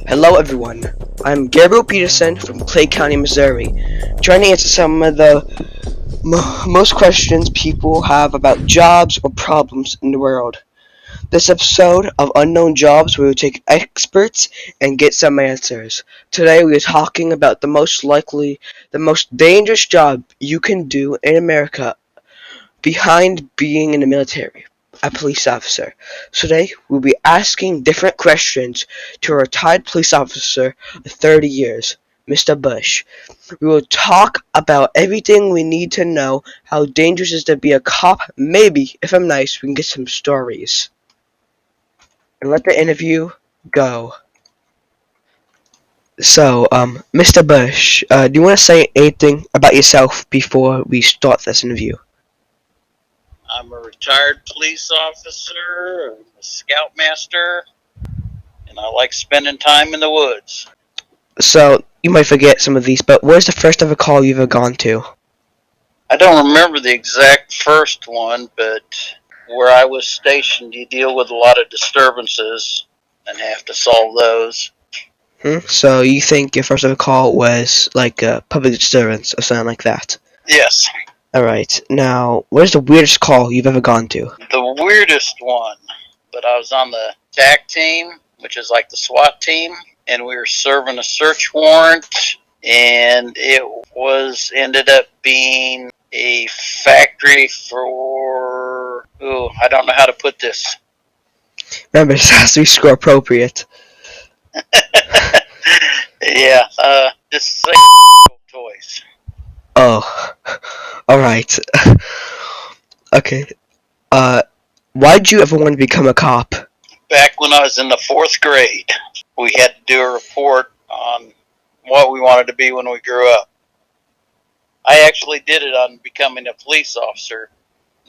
Hello everyone, I'm Gabriel Peterson from Clay County, Missouri, trying to answer some of the most questions people have about jobs or problems in the world. This episode of Unknown Jobs, we will take experts and get some answers. Today we are talking about the most dangerous job you can do in America behind being in the military, a police officer. Today, we'll be asking different questions to a retired police officer of 30 years, Mr. Bush. We will talk about everything we need to know, how dangerous it is to be a cop. Maybe, if I'm nice, we can get some stories. And let the interview go. So, Mr. Bush, do you want to say anything about yourself before we start this interview? I'm a retired police officer, I'm a scoutmaster, and I like spending time in the woods. So, you might forget some of these, but where's the first ever call you've ever gone to? I don't remember the exact first one, but where I was stationed, you deal with a lot of disturbances and have to solve those. So, you think your first ever call was like a public disturbance or something like that? Yes. Alright, now, where's the weirdest call you've ever gone to? The weirdest one, but I was on the TAC team, which is like the SWAT team, and we were serving a search warrant, and it ended up being a factory for, I don't know how to put this. Remember, this has to be score appropriate. Yeah, just say toys. Oh, alright. Okay, why'd you ever want to become a cop? Back when I was in the 4th grade, we had to do a report on what we wanted to be when we grew up. I actually did it on becoming a police officer,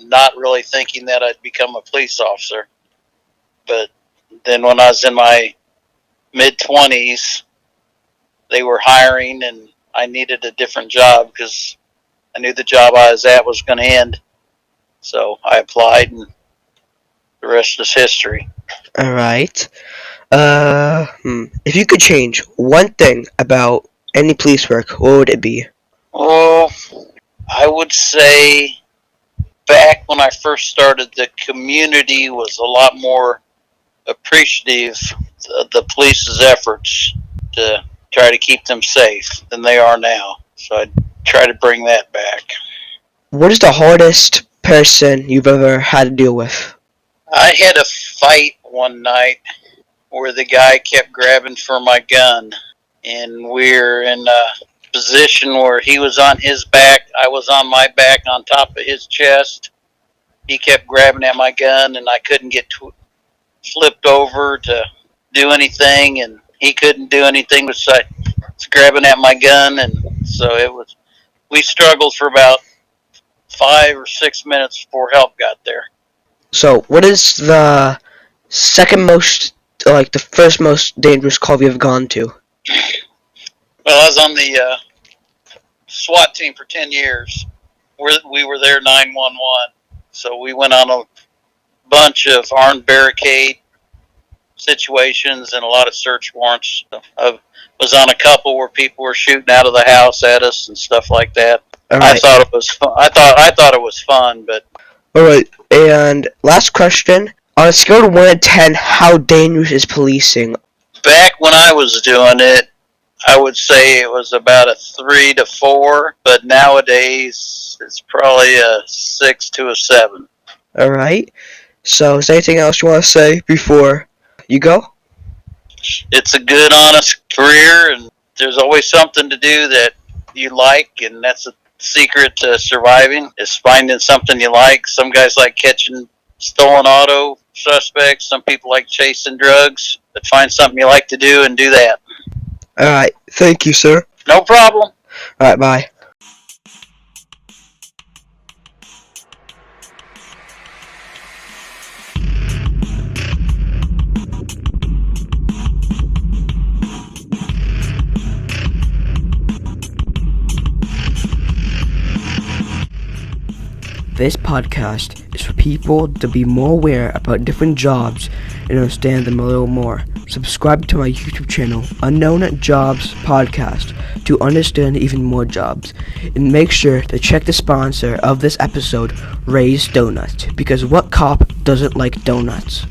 not really thinking that I'd become a police officer. But then when I was in my mid-20s, they were hiring and I needed a different job because I knew the job I was at was going to end. So I applied and the rest is history. Alright. If you could change one thing about any police work, what would it be? Oh, I would say back when I first started, the community was a lot more appreciative of the police's efforts to try to keep them safe than they are now. So I'd try to bring that back. What is the hardest person you've ever had to deal with? I had a fight one night where the guy kept grabbing for my gun, and we're in a position where he was on his back, I was on my back on top of his chest. He kept grabbing at my gun, and I couldn't get flipped over to do anything, and he couldn't do anything besides grabbing at my gun, and so we struggled for about 5 or 6 minutes before help got there. So, what is the the first most dangerous call you've gone to? Well, I was on the SWAT team for 10 years. We were there 911. So we went on a bunch of armed barricade situations and a lot of search warrants. I was on a couple where people were shooting out of the house at us and stuff like that. Alright. I thought it was fun. I thought it was fun, but Alright, and last question. On a scale of 1 to 10, how dangerous is policing? back when I was doing it, I would say it was about a 3 to 4, but nowadays it's probably a 6 to a 7. Alright, so is there anything else you want to say before you go? It's a good, honest career, and there's always something to do that you like, and that's a secret to surviving, is finding something you like. Some guys like catching stolen auto suspects. Some people like chasing drugs. But find something you like to do and do that. Alright, thank you, sir. No problem. Alright, bye. This podcast is for people to be more aware about different jobs and understand them a little more. subscribe to my YouTube channel, Unknown Jobs Podcast, to understand even more jobs. And make sure to check the sponsor of this episode, Ray's Donuts, because what cop doesn't like donuts?